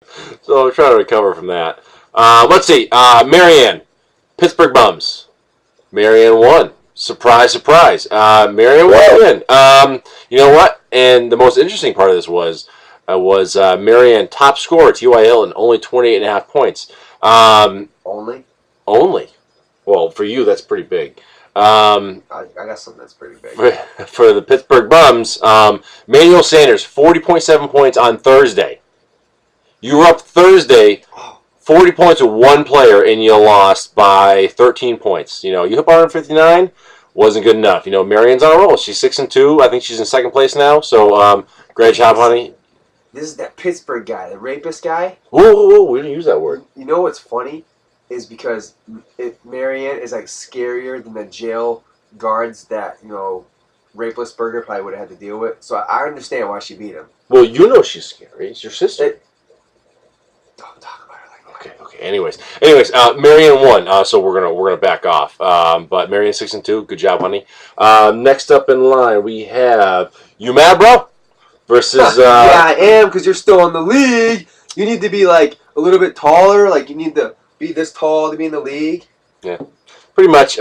So I'm trying to recover from that. Let's see. Marianne, Pittsburgh Bums. Marianne won. Surprise, surprise. Marianne won again. You know what? And the most interesting part of this was Marianne top scorer, T.Y. Hilton, only 28.5 points. Only? Only. Well, for you, that's pretty big. I got something that's pretty big. For the Pittsburgh Bums, Manuel Sanders, 40.7 points on Thursday. You were up Thursday, 40 points with one player, and you lost by 13 points. You hit 159, wasn't good enough. Marianne's on a roll. She's 6-2. I think she's in second place now. So, great job, honey. This is that Pittsburgh guy, the rapist guy. Whoa, we didn't use that word. You know what's funny? Is because Marianne is like scarier than the jail guards that, Rapeless Burger probably would have had to deal with. So I understand why she beat him. Well, she's scary. It's your sister. Don't talk about her like that. Okay. Anyways, Marianne won. So we're gonna back off. But Marianne 6-2. Good job, honey. Next up in line we have you mad, bro? Versus yeah, I am, because you're still in the league. You need to be like a little bit taller. Like you need to be this tall to be in the league. Yeah, pretty much.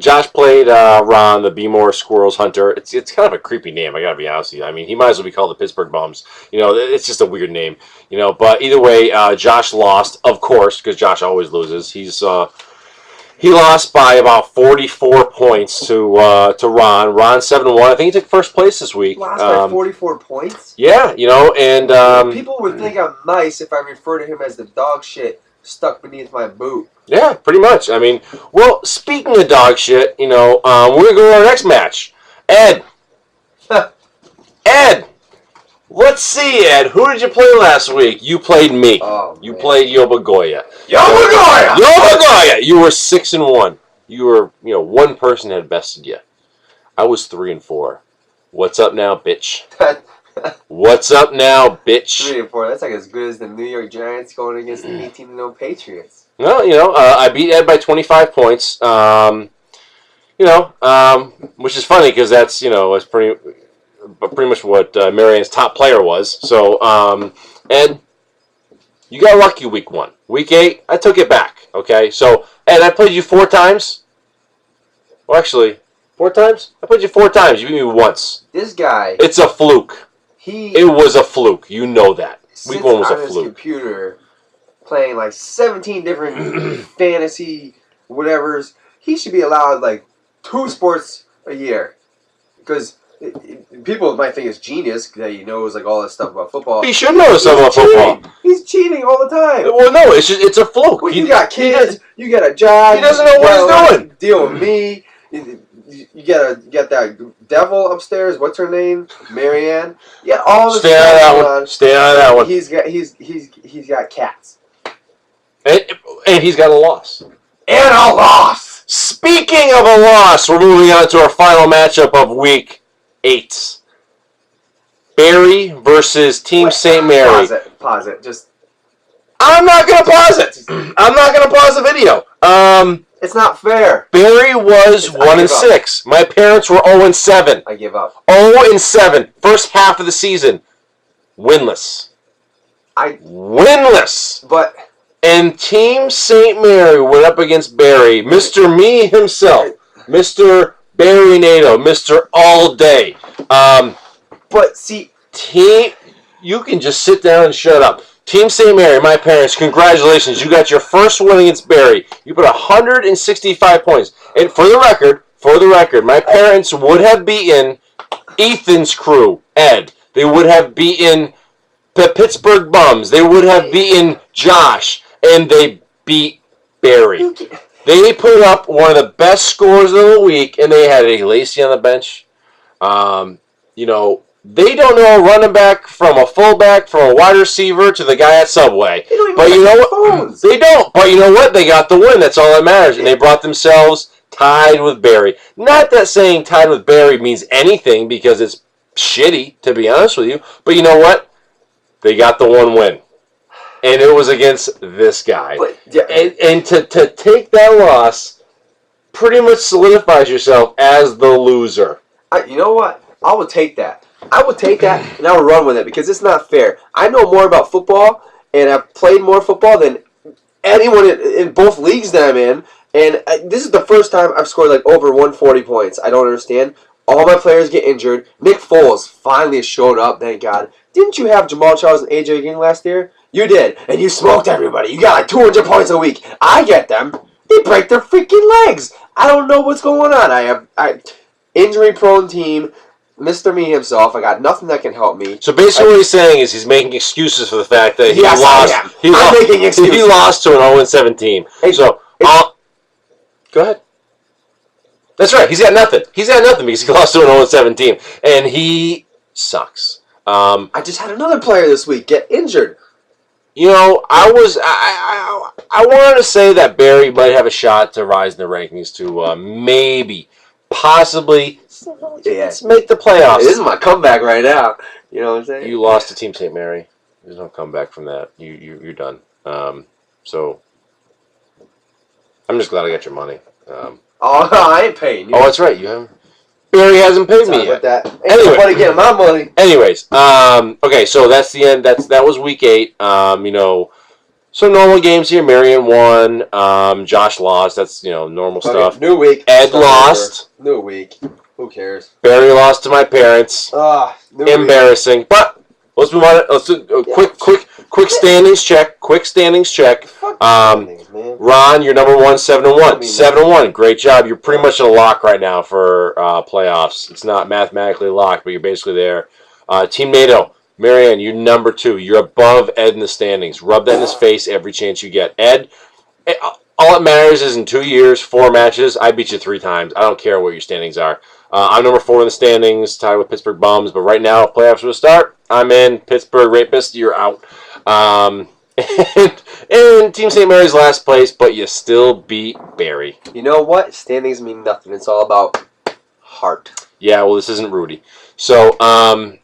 Josh played Ron, the Be More Squirrels Hunter. It's kind of a creepy name. I gotta be honest with you. I mean, he might as well be called the Pittsburgh Bums. It's just a weird name. But either way, Josh lost, of course, because Josh always loses. He lost by about 44 points to Ron. Ron 7-1. I think he took first place this week. Lost by 44 points. Yeah, and people would think I'm nice if I refer to him as the dog shit stuck beneath my boot. Yeah, pretty much. I mean, well, speaking of dog shit, we're going to go to our next match. Ed. Ed. Let's see, Ed. Who did you play last week? You played me. Oh, you played Yobagoya. Yobagoya! You were 6-1. You were, one person had bested you. I was 3-4. What's up now, bitch? What's up now, bitch? 3-4. That's like as good as the New York Giants going against the 18-0 Patriots. No, I beat Ed by 25 points. Which is funny because that's pretty much what Marianne's top player was. So, Ed, you got lucky week 1. Week 8, I took it back. Okay, so Ed, I played you 4 times. Well, actually, 4 times. I played you 4 times. You beat me once. This guy. It's a fluke. It was a fluke. You know that. Week 1 was a fluke. His computer, playing like 17 different fantasy whatevers. He should be allowed like 2 sports a year, because people might think it's genius that he knows like all this stuff about football. He should know stuff about football. He's cheating all the time. Well, no, it's a fluke. Well, you got kids. You got a job. He doesn't know what he's doing. Deal with me. You got that devil upstairs. What's her name? Marianne. Yeah, all this. Stay out of that one. Stay out of that one. He's got cats. And he's got a loss. And a loss. Speaking of a loss, we're moving on to our final matchup of week 8. Barry versus Team St. Mary. Pause it. Just. I'm not gonna pause it. I'm not gonna pause the video. It's not fair. Barry was 1-6. My parents were 0-7. I give up. 0-7. First half of the season. Winless. Winless. But. And Team St. Mary went up against Barry. Mr. Me himself. Mr. Barry Nato. Mr. All Day. But see. You can just sit down and shut up. Team St. Mary, my parents, congratulations. You got your first win against Barry. You put 165 points. And for the record, my parents would have beaten Ethan's crew, Ed. They would have beaten the Pittsburgh Bums. They would have beaten Josh. And they beat Barry. They put up one of the best scores of the week, and they had a Lacey on the bench. They don't know a running back from a fullback, from a wide receiver to the guy at Subway. They don't even but you know what? Phones. They don't. But you know what? They got the win. That's all that matters. And they brought themselves tied with Barry. Not that saying tied with Barry means anything, because it's shitty, to be honest with you. But you know what? They got the one win. And it was against this guy. But, yeah. And to take that loss pretty much solidifies yourself as the loser. You know what? I would take that. I would take that, and I would run with it, because it's not fair. I know more about football, and I've played more football than anyone in both leagues that I'm in. And this is the first time I've scored like over 140 points. I don't understand. All my players get injured. Nick Foles finally showed up, thank God. Didn't you have Jamal Charles and AJ Green last year? You did, and you smoked everybody. You got like 200 points a week. I get them. They break their freaking legs. I don't know what's going on. I injury-prone team. Mr. Me himself. I got nothing that can help me. So basically, what he's saying is he's making excuses for the fact that he Yes, lost. I am. I'm making excuses. He lost to an 0-17. So go ahead. That's right. He's got nothing. He's got nothing because he lost to an 0-17, and he sucks. I just had another player this week get injured. You know, I wanted to say that Barry might have a shot to rise in the rankings to maybe, possibly, let's make the playoffs. This is my comeback right now. You know what I'm saying? You lost to Team St. Mary. There's no comeback from that. You're done. So I'm just glad I got your money. I ain't paying you. Oh, that's right. You haven't. Barry hasn't paid me yet. Ain't nobody getting my money. Anyways, okay, so that's the end. That was week 8. You know, some normal games here. Marion won. Josh lost. That's normal stuff. New week. Ed lost. New week. Who cares? Barry lost to my parents. Embarrassing. Week. But let's move on. Let's do a quick standings check. Quick standings check. Ron, you're number 1, 7-1. 7-1. Great job. You're pretty much in a lock right now for playoffs. It's not mathematically locked, but you're basically there. Team NATO, Marianne, you're number 2. You're above Ed in the standings. Rub that in his face every chance you get. Ed, all that matters is in 2 years, 4 matches, I beat you 3 times. I don't care what your standings are. I'm number 4 in the standings, tied with Pittsburgh Bums. But right now, if playoffs will start, I'm in. Pittsburgh Rapist, you're out. And Team St. Mary's last place, but you still beat Barry. You know what? Standings mean nothing. It's all about heart. Yeah, well, this isn't Rudy. So,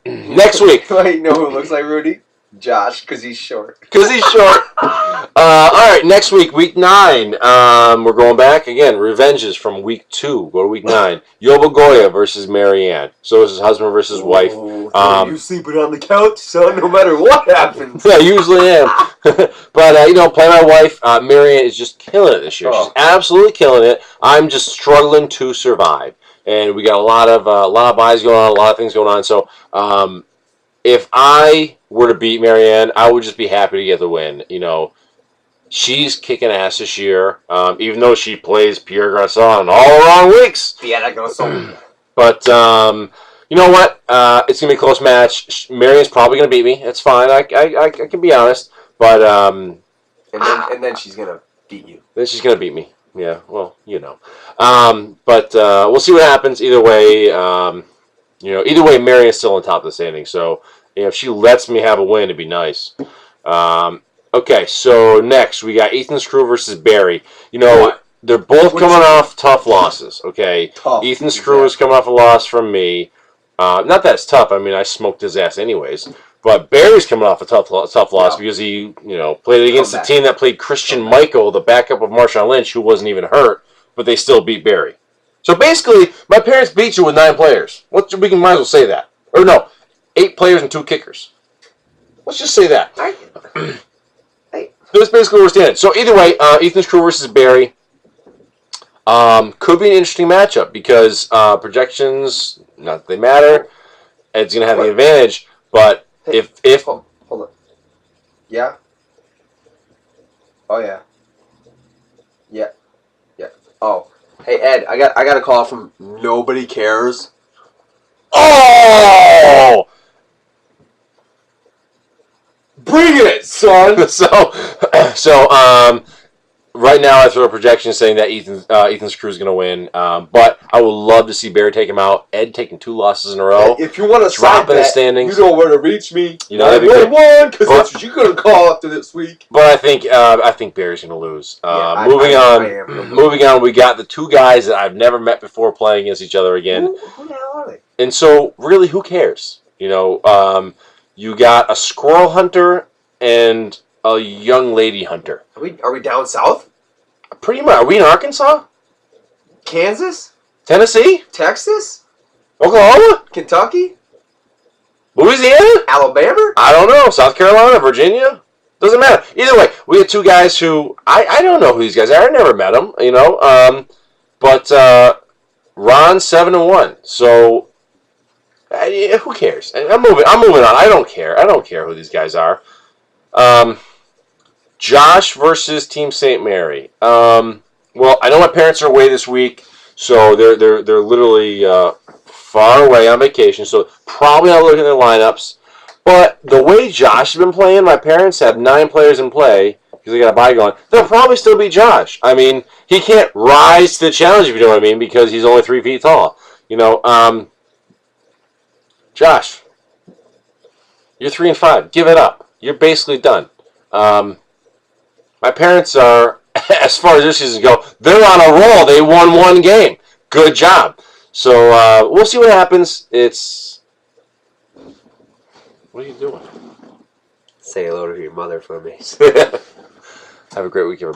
next week. You know who looks like Rudy? Josh, because he's short. Because he's short. All right, next week, week 9. We're going back again. Revenges from week 2. Go to week 9. Yobagoya versus Marianne. So this is husband versus wife. You sleeping on the couch, son? No matter what happens. Yeah, I usually am. But play my wife. Marianne is just killing it this year. She's absolutely killing it. I'm just struggling to survive, and we got a lot of buys going on, a lot of things going on. So if I were to beat Marianne, I would just be happy to get the win. She's kicking ass this year, even though she plays Pierre Garçon in all the wrong weeks. Pierre Garçon. But you know what? It's gonna be a close match. Marianne's probably gonna beat me. That's fine. I can be honest. But and then she's gonna beat you. Then she's gonna beat me. Yeah. Well, But we'll see what happens. Either way, Marianne's still on top of the standing. So if she lets me have a win, it'd be nice. Okay, so next we got Ethan's crew versus Barry. They're both coming off tough losses. Okay, Tough. Ethan's crew is coming off a loss from me. Not that it's tough. I mean, I smoked his ass anyways. But Barry's coming off a tough loss because he, played against a team that played Christian Michael, the backup of Marshawn Lynch, who wasn't even hurt, but they still beat Barry. So basically, my parents beat you with 9 players. Might as well say that. Or no, 8 players and 2 kickers. Let's just say that. That's basically where we're standing. So either way, Ethan's crew versus Barry could be an interesting matchup because projections, not that they matter. Ed's going to have the advantage, but if hold on. Yeah. Oh yeah. Yeah. Yeah. Oh. Hey Ed, I got a call from Nobody Cares. Oh! Bring it, son. So right now I throw a projection saying that Ethan's crew is going to win. But I would love to see Barry take him out. Ed taking 2 losses in a row. If you want to drop in the standings, you know where to reach me. That'd be good. Because that's what you're going to call after this week. But I think Barry's going to lose. Moving on, we got the 2 guys that I've never met before playing against each other again. Who the hell are they? And so, really, who cares? You got a squirrel hunter and a young lady hunter. Are we down south? Pretty much. Are we in Arkansas? Kansas? Tennessee? Texas? Oklahoma? Kentucky? Louisiana? Alabama? I don't know. South Carolina? Virginia? Doesn't matter. Either way, we had two guys who I don't know who these guys are. I never met them, but Ron's 7-1. So who cares? I'm moving on. I don't care. I don't care who these guys are. Josh versus Team St. Mary. Well, I know my parents are away this week, so they're literally far away on vacation, so probably not looking at their lineups. But the way Josh has been playing, my parents have 9 players in play because they got a bye going. They'll probably still be Josh. I mean, he can't rise to the challenge, if you know what I mean, because he's only 3 feet tall. Josh, you're 3-5. Give it up. You're basically done. My parents are, as far as this season go, they're on a roll. They won 1 game. Good job. So we'll see what happens. What are you doing? Say hello to your mother for me. Have a great week, everybody.